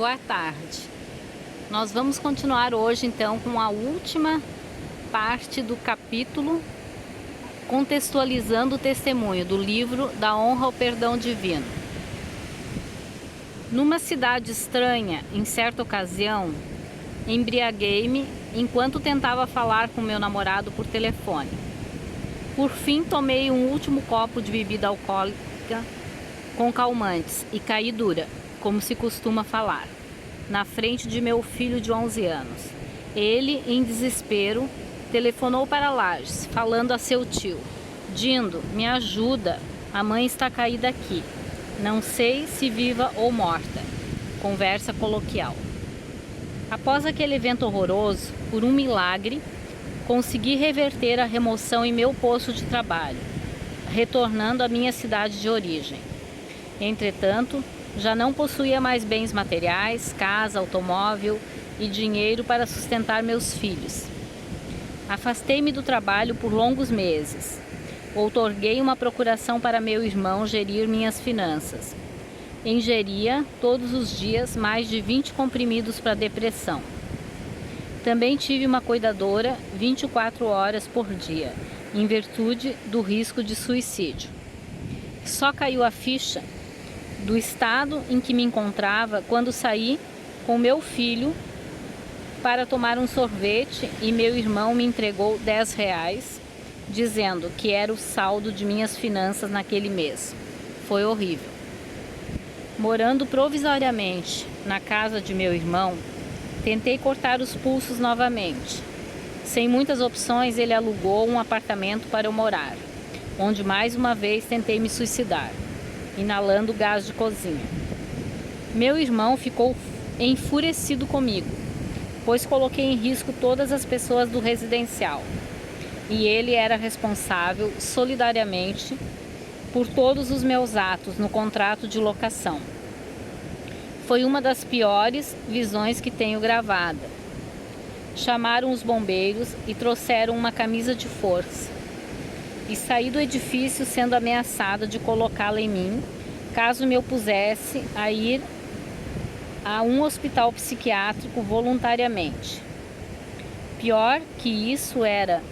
Boa tarde. Nós vamos continuar hoje então com a última parte do capítulo contextualizando o testemunho do livro Da Honra ao Perdão Divino. Numa cidade estranha, em certa ocasião, embriaguei-me enquanto tentava falar com meu namorado por telefone. Por fim, tomei um último copo de bebida alcoólica com calmantes e caí dura, como se costuma falar, na frente de meu filho de 11 anos. Ele, em desespero, telefonou para Lages, falando a seu tio: Dindo, me ajuda, a mãe está caída aqui. Não sei se viva ou morta. Conversa coloquial. Após aquele evento horroroso, por um milagre, consegui reverter a remoção em meu posto de trabalho, retornando à minha cidade de origem. Entretanto, já não possuía mais bens materiais, casa, automóvel e dinheiro para sustentar meus filhos. Afastei-me do trabalho por longos meses. Outorguei uma procuração para meu irmão gerir minhas finanças. Ingeria, todos os dias, mais de 20 comprimidos para depressão. Também tive uma cuidadora 24 horas por dia, em virtude do risco de suicídio. Só caiu a ficha do estado em que me encontrava quando saí com meu filho para tomar um sorvete e meu irmão me entregou R$10, dizendo que era o saldo de minhas finanças naquele mês. Foi horrível. Morando provisoriamente na casa de meu irmão, tentei cortar os pulsos novamente. Sem muitas opções, ele alugou um apartamento para eu morar, onde mais uma vez tentei me suicidar, inalando gás de cozinha. Meu irmão ficou enfurecido comigo, pois coloquei em risco todas as pessoas do residencial, e ele era responsável solidariamente por todos os meus atos no contrato de locação. Foi uma das piores visões que tenho gravada. Chamaram os bombeiros e trouxeram uma camisa de força. E saí do edifício sendo ameaçada de colocá-la em mim, caso me opusesse a ir a um hospital psiquiátrico voluntariamente. Pior que isso era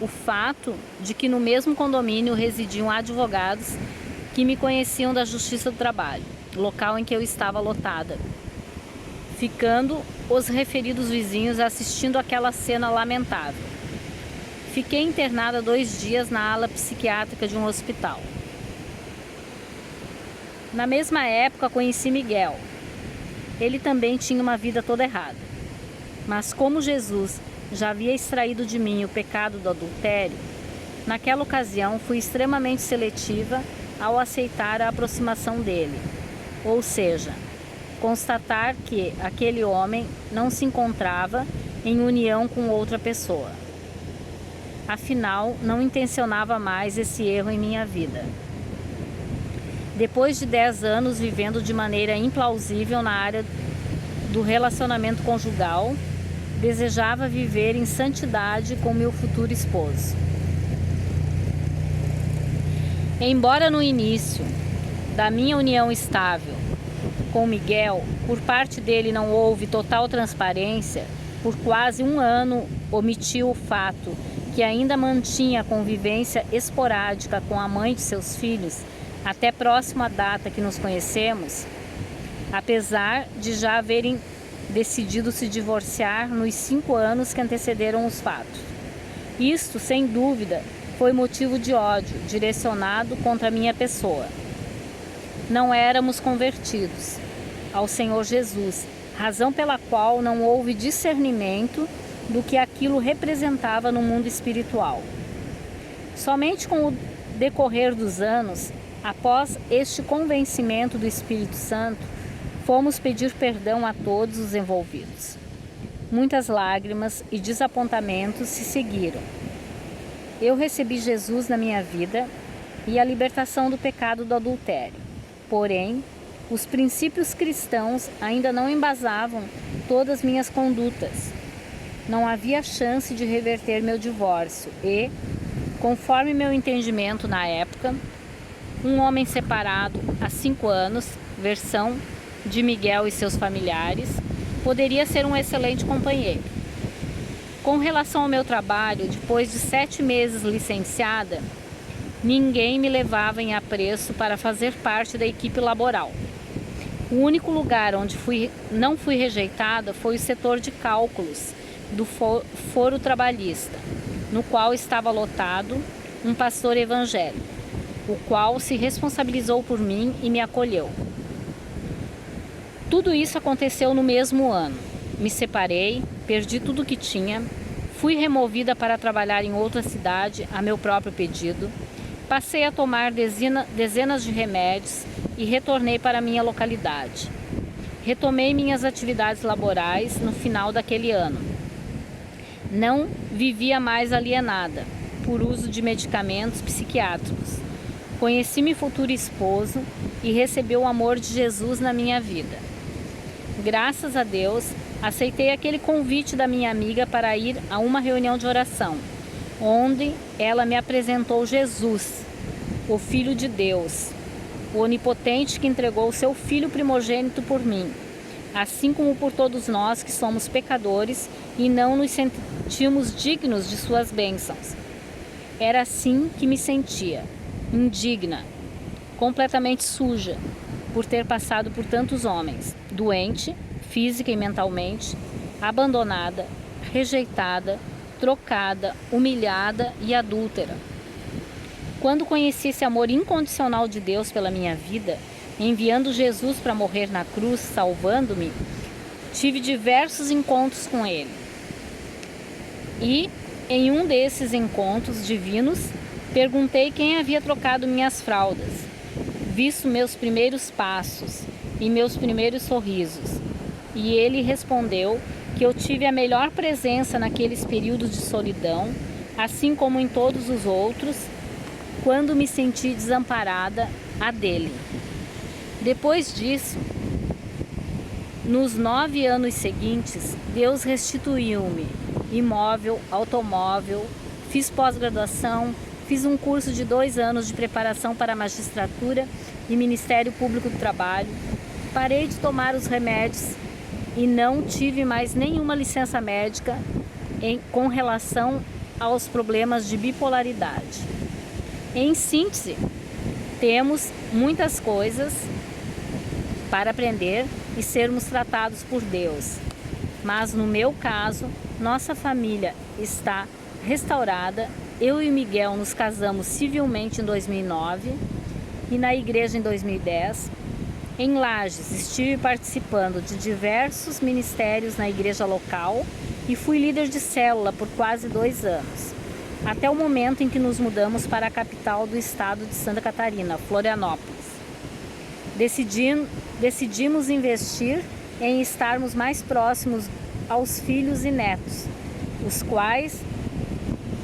o fato de que no mesmo condomínio residiam advogados que me conheciam da Justiça do Trabalho, local em que eu estava lotada, ficando os referidos vizinhos assistindo aquela cena lamentável. Fiquei internada 2 dias na ala psiquiátrica de um hospital. Na mesma época conheci Miguel. Ele também tinha uma vida toda errada. Mas como Jesus já havia extraído de mim o pecado do adultério, naquela ocasião fui extremamente seletiva ao aceitar a aproximação dele. Ou seja, constatar que aquele homem não se encontrava em união com outra pessoa. Afinal, não intencionava mais esse erro em minha vida. Depois de 10 anos vivendo de maneira implausível na área do relacionamento conjugal, desejava viver em santidade com meu futuro esposo. Embora no início da minha união estável com Miguel, por parte dele não houve total transparência, por quase 1 ano omitiu o fato que ainda mantinha convivência esporádica com a mãe de seus filhos, até próximo à data que nos conhecemos, apesar de já haverem decidido se divorciar nos 5 anos que antecederam os fatos. Isto, sem dúvida, foi motivo de ódio direcionado contra a minha pessoa. Não éramos convertidos ao Senhor Jesus, razão pela qual não houve discernimento do que aquilo representava no mundo espiritual. Somente com o decorrer dos anos, após este convencimento do Espírito Santo, fomos pedir perdão a todos os envolvidos. Muitas lágrimas e desapontamentos se seguiram. Eu recebi Jesus na minha vida e a libertação do pecado do adultério. Porém, os princípios cristãos ainda não embasavam todas minhas condutas. Não havia chance de reverter meu divórcio e, conforme meu entendimento na época, um homem separado há 5 anos, versão de Miguel e seus familiares, poderia ser um excelente companheiro. Com relação ao meu trabalho, depois de 7 meses licenciada, ninguém me levava em apreço para fazer parte da equipe laboral. O único lugar onde não fui rejeitada foi o setor de cálculos do foro trabalhista, no qual estava lotado um pastor evangélico, o qual se responsabilizou por mim e me acolheu. Tudo isso aconteceu no mesmo ano. Me separei, perdi tudo o que tinha, fui removida para trabalhar em outra cidade a meu próprio pedido, passei a tomar dezenas de remédios e retornei para minha localidade. Retomei minhas atividades laborais no final daquele ano. Não vivia mais alienada por uso de medicamentos psiquiátricos. Conheci meu futuro esposo e recebi o amor de Jesus na minha vida. Graças a Deus, aceitei aquele convite da minha amiga para ir a uma reunião de oração, onde ela me apresentou Jesus, o Filho de Deus, o Onipotente que entregou o seu Filho primogênito por mim, assim como por todos nós que somos pecadores e não nos sentimos dignos de suas bênçãos. Era assim que me sentia, indigna, completamente suja, por ter passado por tantos homens, doente, física e mentalmente, abandonada, rejeitada, trocada, humilhada e adúltera. Quando conheci esse amor incondicional de Deus pela minha vida, enviando Jesus para morrer na cruz, salvando-me, tive diversos encontros com Ele. E, em um desses encontros divinos, perguntei quem havia trocado minhas fraldas, visto meus primeiros passos e meus primeiros sorrisos. E ele respondeu que eu tive a melhor presença naqueles períodos de solidão, assim como em todos os outros, quando me senti desamparada, a dele. Depois disso, nos 9 anos seguintes, Deus restituiu-me imóvel, automóvel, fiz pós-graduação, fiz um curso de 2 anos de preparação para a magistratura e Ministério Público do Trabalho, parei de tomar os remédios e não tive mais nenhuma licença médica com relação aos problemas de bipolaridade. Em síntese, temos muitas coisas para aprender e sermos tratados por Deus. Mas no meu caso, nossa família está restaurada. Eu e Miguel nos casamos civilmente em 2009 e na igreja em 2010. Em Lages, estive participando de diversos ministérios na igreja local e fui líder de célula por quase 2 anos, até o momento em que nos mudamos para a capital do estado de Santa Catarina, Florianópolis. Decidimos investir em estarmos mais próximos aos filhos e netos, os quais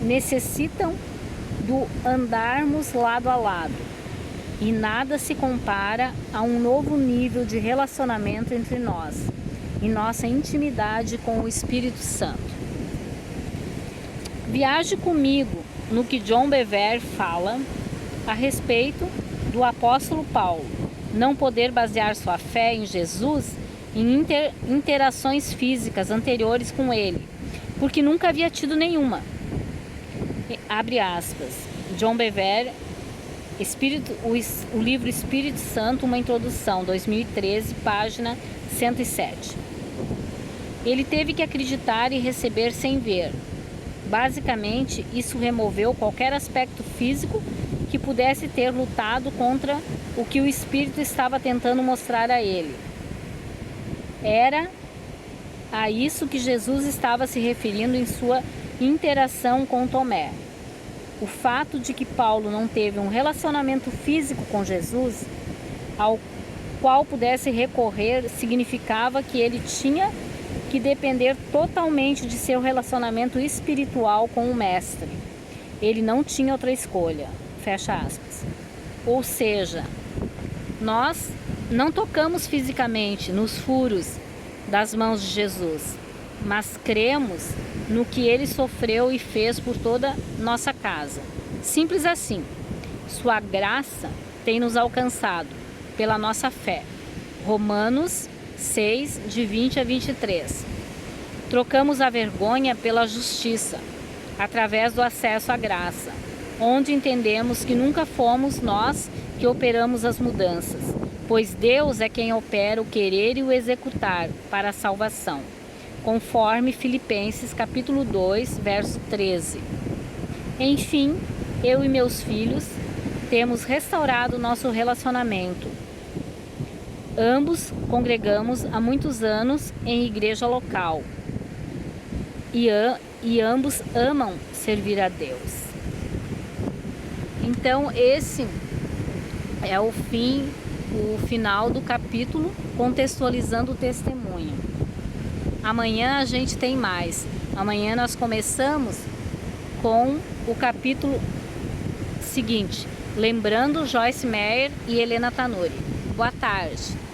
necessitam do andarmos lado a lado. E nada se compara a um novo nível de relacionamento entre nós e nossa intimidade com o Espírito Santo. Viaje comigo no que John Bevere fala a respeito do apóstolo Paulo não poder basear sua fé em Jesus em interações físicas anteriores com ele, porque nunca havia tido nenhuma. Abre aspas. John Bevere, o livro Espírito Santo, uma introdução, 2013, página 107. Ele teve que acreditar e receber sem ver. Basicamente, isso removeu qualquer aspecto físico que pudesse ter lutado contra o que o Espírito estava tentando mostrar a ele. Era a isso que Jesus estava se referindo em sua interação com Tomé. O fato de que Paulo não teve um relacionamento físico com Jesus, ao qual pudesse recorrer, significava que ele tinha que depender totalmente de seu relacionamento espiritual com o Mestre. Ele não tinha outra escolha. Fecha aspas. Ou seja, nós não tocamos fisicamente nos furos das mãos de Jesus, mas cremos no que ele sofreu e fez por toda nossa casa. Simples assim. Sua graça tem nos alcançado pela nossa fé. Romanos 6, de 20 a 23. Trocamos a vergonha pela justiça, através do acesso à graça, onde entendemos que nunca fomos nós que operamos as mudanças, pois Deus é quem opera o querer e o executar para a salvação, conforme Filipenses capítulo 2, verso 13. Enfim, eu e meus filhos temos restaurado nosso relacionamento. Ambos congregamos há muitos anos em igreja local e ambos amam servir a Deus. Então esse é o final do capítulo contextualizando o testemunho. Amanhã a gente tem mais. Amanhã nós começamos com o capítulo seguinte, lembrando Joyce Meyer e Helena Tanuri. Boa tarde.